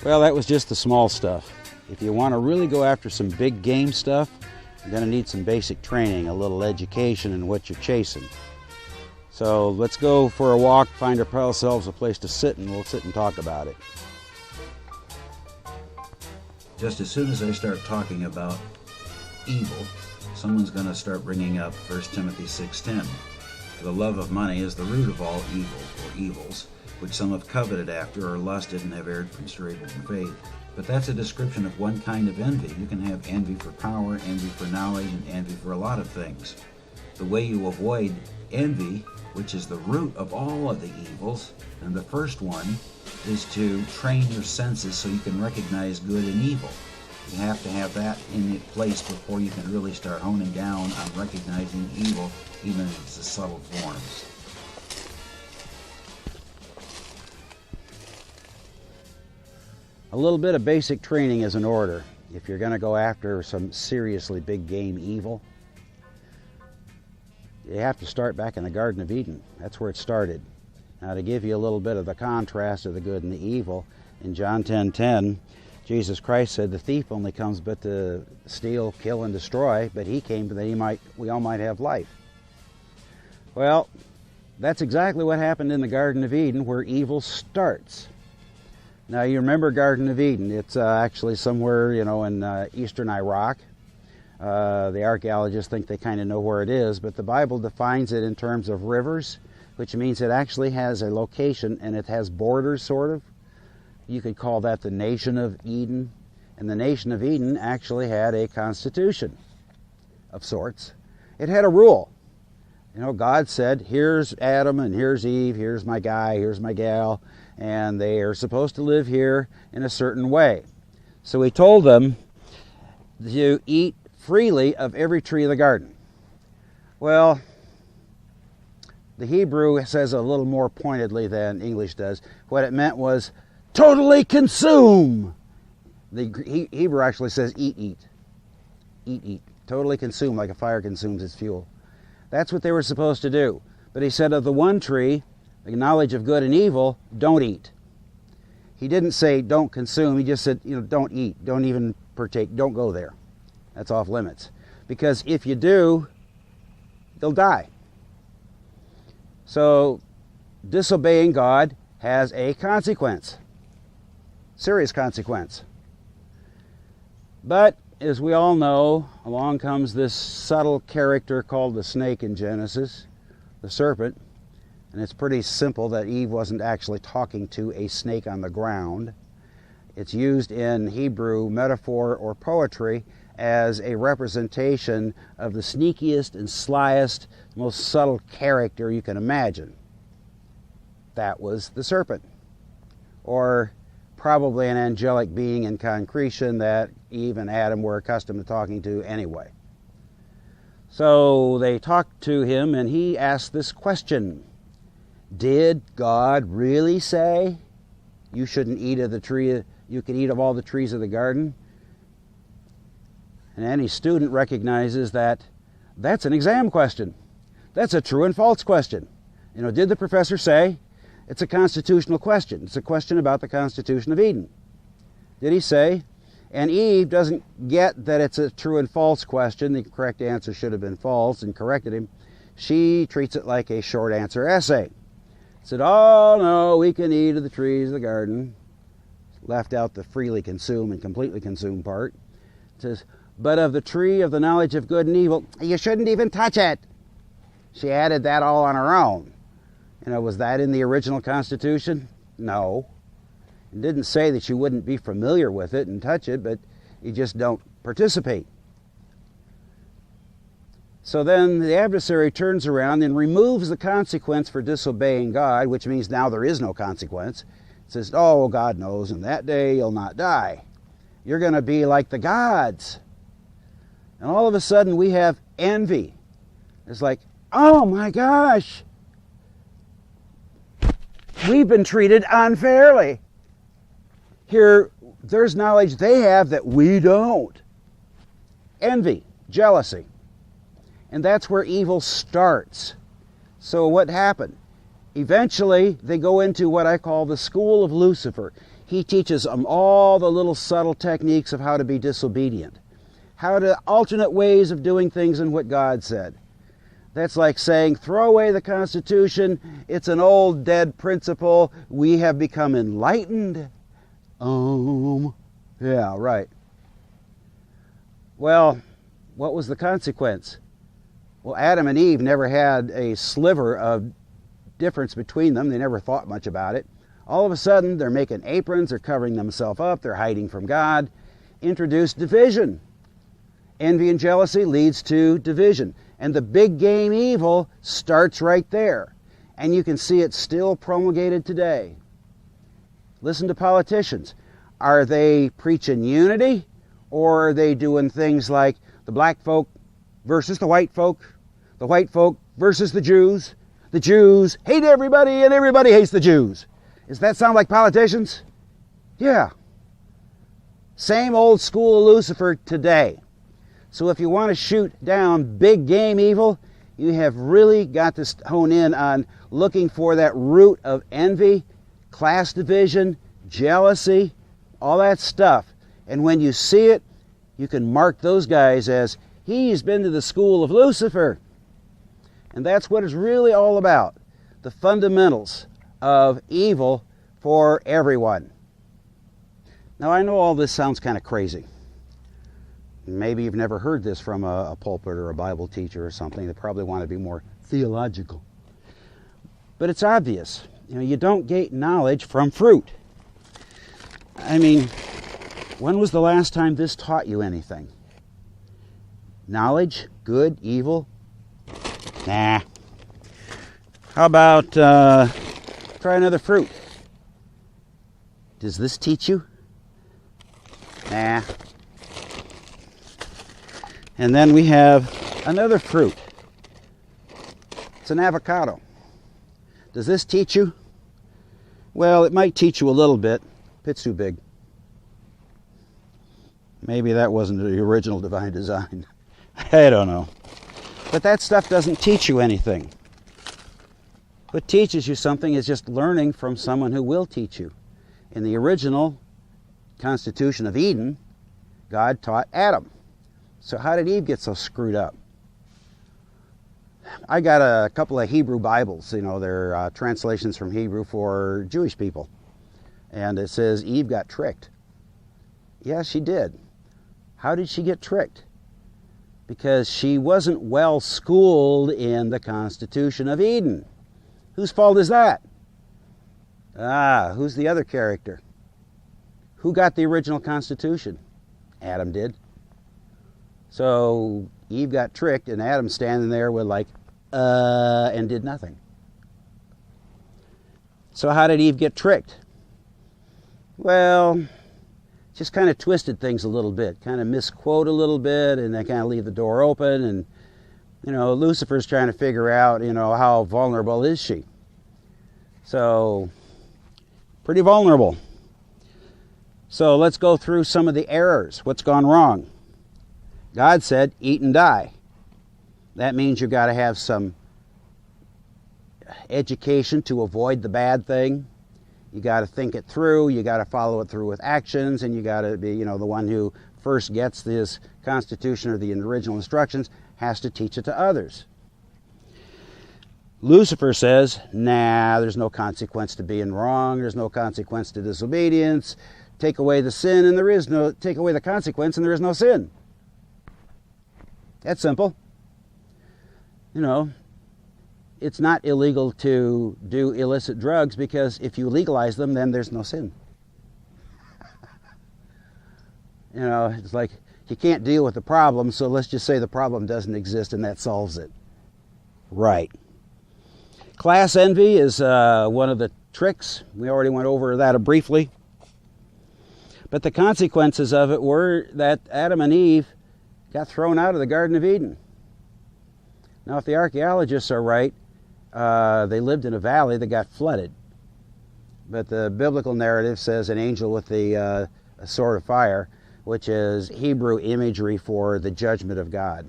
Well, that was just the small stuff. If you want to really go after some big game stuff, you're going to need some basic training, a little education in what you're chasing. So let's go for a walk, find ourselves a place to sit, and we'll sit and talk about it. Just as soon as I start talking about evil, someone's going to start bringing up 1 Timothy 6:10. For the love of money is the root of all evil, or evils, which some have coveted after or lusted and have erred from straight faith. But that's a description of one kind of envy. You can have envy for power, envy for knowledge, and envy for a lot of things. The way you avoid envy, which is the root of all of the evils, and the first one, is to train your senses so you can recognize good and evil. You have to have that in place before you can really start honing down on recognizing evil, even in its subtle forms. A little bit of basic training is in order. If you're going to go after some seriously big game evil, you have to start back in the Garden of Eden. That's where it started. Now, to give you a little bit of the contrast of the good and the evil, in John 10:10, Jesus Christ said, "The thief only comes but to steal, kill, and destroy, but he came that we all might have life." Well, that's exactly what happened in the Garden of Eden, where evil starts. Now, you remember Garden of Eden. It's actually somewhere, in eastern Iraq. The archaeologists think they kind of know where it is, but the Bible defines it in terms of rivers, which means it actually has a location and it has borders, sort of. You could call that the nation of Eden. And the nation of Eden actually had a constitution of sorts. It had a rule. God said, here's Adam and here's Eve, here's my guy, here's my gal, and they are supposed to live here in a certain way. So he told them to eat freely of every tree of the garden. Well, the Hebrew says a little more pointedly than English does. What it meant was totally consume. The Hebrew actually says eat. Totally consume, like a fire consumes its fuel. That's what they were supposed to do. But he said of the one tree, the knowledge of good and evil, don't eat. He didn't say don't consume. He just said, don't eat. Don't even partake. Don't go there. That's off limits. Because if you do, they'll die. So disobeying God has a consequence. Serious consequence. But as we all know, along comes this subtle character called the snake in Genesis, the serpent. And it's pretty simple that Eve wasn't actually talking to a snake on the ground. It's used in Hebrew metaphor or poetry as a representation of the sneakiest and slyest, most subtle character you can imagine. That was the serpent. Or probably an angelic being in concretion that Eve and Adam were accustomed to talking to anyway. So they talked to him and he asked this question: did God really say you shouldn't eat of the tree, you can eat of all the trees of the garden? And any student recognizes that that's an exam question. That's a true and false question. Did the professor say? It's a constitutional question. It's a question about the Constitution of Eden. Did he say? And Eve doesn't get that it's a true and false question. The correct answer should have been false and corrected him. She treats it like a short answer essay. Said, oh no, we can eat of the trees of the garden. Left out the freely consume and completely consume part. It says, but of the tree of the knowledge of good and evil, you shouldn't even touch it. She added that all on her own. Was that in the original Constitution? No. It didn't say that you wouldn't be familiar with it and touch it, but you just don't participate. So then the adversary turns around and removes the consequence for disobeying God, which means now there is no consequence. It says, oh, God knows, in that day you'll not die. You're going to be like the gods. And all of a sudden we have envy. It's like, oh my gosh, we've been treated unfairly. Here, there's knowledge they have that we don't. Envy, jealousy. And that's where evil starts. So what happened? Eventually, they go into what I call the school of Lucifer. He teaches them all the little subtle techniques of how to be disobedient, how to alternate ways of doing things in what God said. That's like saying, throw away the Constitution. It's an old dead principle. We have become enlightened. Yeah, right. Well, what was the consequence? Well, Adam and Eve never had a sliver of difference between them. They never thought much about it. All of a sudden, they're making aprons, they're covering themselves up, they're hiding from God. Introduce division. Envy and jealousy leads to division. And the big game evil starts right there. And you can see it still promulgated today. Listen to politicians. Are they preaching unity? Or are they doing things like the black folk versus the white folk versus the Jews hate everybody and everybody hates the Jews? Does that sound like politicians? Yeah. Same old school of Lucifer today. So if you want to shoot down big game evil, you have really got to hone in on looking for that root of envy, class division, jealousy, all that stuff. And when you see it, you can mark those guys as, he's been to the school of Lucifer. And that's what it's really all about. The fundamentals of evil for everyone. Now I know all this sounds kind of crazy. Maybe you've never heard this from a pulpit or a Bible teacher or something. They probably want to be more theological. But it's obvious. You don't get knowledge from fruit. I mean, when was the last time this taught you anything? Knowledge? Good? Evil? Nah. How about try another fruit? Does this teach you? Nah. And then we have another fruit. It's an avocado. Does this teach you? Well, it might teach you a little bit. It's too big. Maybe that wasn't the original divine design. I don't know. But that stuff doesn't teach you anything. What teaches you something is just learning from someone who will teach you. In the original Constitution of Eden, God taught Adam. So how did Eve get so screwed up? I got a couple of Hebrew Bibles. They're translations from Hebrew for Jewish people. And it says Eve got tricked. Yeah, she did. How did she get tricked? Because she wasn't well schooled in the Constitution of Eden. Whose fault is that? Who's the other character? Who got the original Constitution? Adam did. So Eve got tricked, and Adam's standing there with and did nothing. So how did Eve get tricked? Well, just kind of twisted things a little bit, kind of misquote a little bit, and they kind of leave the door open. And, Lucifer's trying to figure out, how vulnerable is she? So, pretty vulnerable. So let's go through some of the errors. What's gone wrong? God said, eat and die. That means you've got to have some education to avoid the bad thing. You got to think it through. You got to follow it through with actions, and you got to be, the one who first gets this Constitution or the original instructions has to teach it to others. Lucifer says, nah, there's no consequence to being wrong. There's no consequence to disobedience. Take away the sin, and take away the consequence, and there is no sin. That's simple. It's not illegal to do illicit drugs because if you legalize them, then there's no sin. It's like you can't deal with the problem, so let's just say the problem doesn't exist and that solves it. Right. Class envy is one of the tricks. We already went over that briefly. But the consequences of it were that Adam and Eve got thrown out of the Garden of Eden. Now, if the archaeologists are right, they lived in a valley that got flooded. But the biblical narrative says an angel with a sword of fire, which is Hebrew imagery for the judgment of God.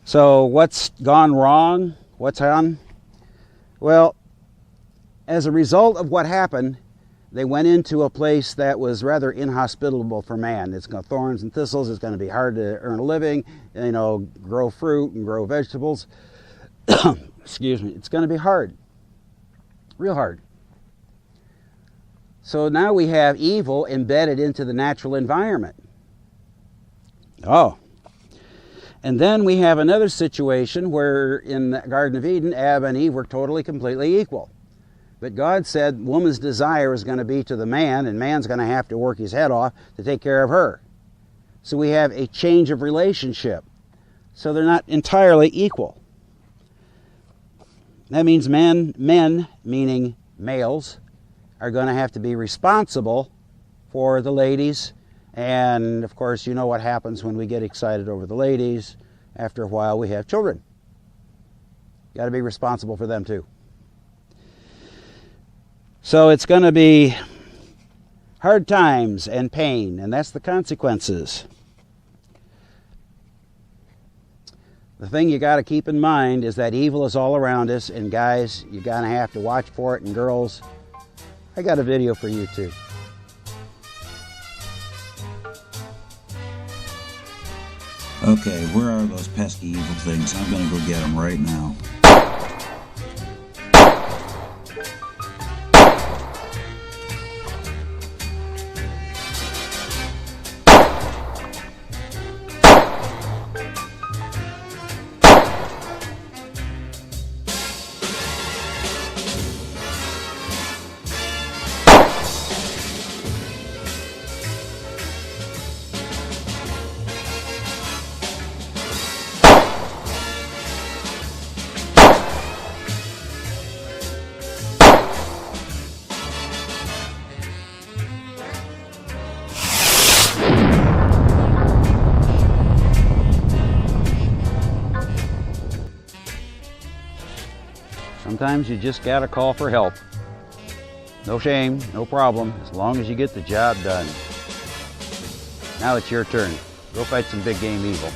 So what's gone wrong? What's on? Well, as a result of what happened, they went into a place that was rather inhospitable for man. It's got thorns and thistles. It's going to be hard to earn a living, you know, grow fruit and grow vegetables. Excuse me. It's going to be hard, real hard. So now we have evil embedded into the natural environment. Oh. And then we have another situation where in the Garden of Eden, Adam and Eve were totally, completely equal. But God said woman's desire is going to be to the man, and man's going to have to work his head off to take care of her. So we have a change of relationship. So they're not entirely equal. That means men, meaning males, are going to have to be responsible for the ladies. And of course, you know what happens when we get excited over the ladies. After a while, we have children. Got to be responsible for them too. So it's going to be hard times and pain, and that's the consequences. The thing you got to keep in mind is that evil is all around us, and guys, you're going to have to watch for it, and girls, I got a video for you too. Okay, where are those pesky evil things? I'm going to go get them right now. Sometimes you just gotta call for help. No shame, no problem, as long as you get the job done. Now it's your turn. Go fight some big game evil.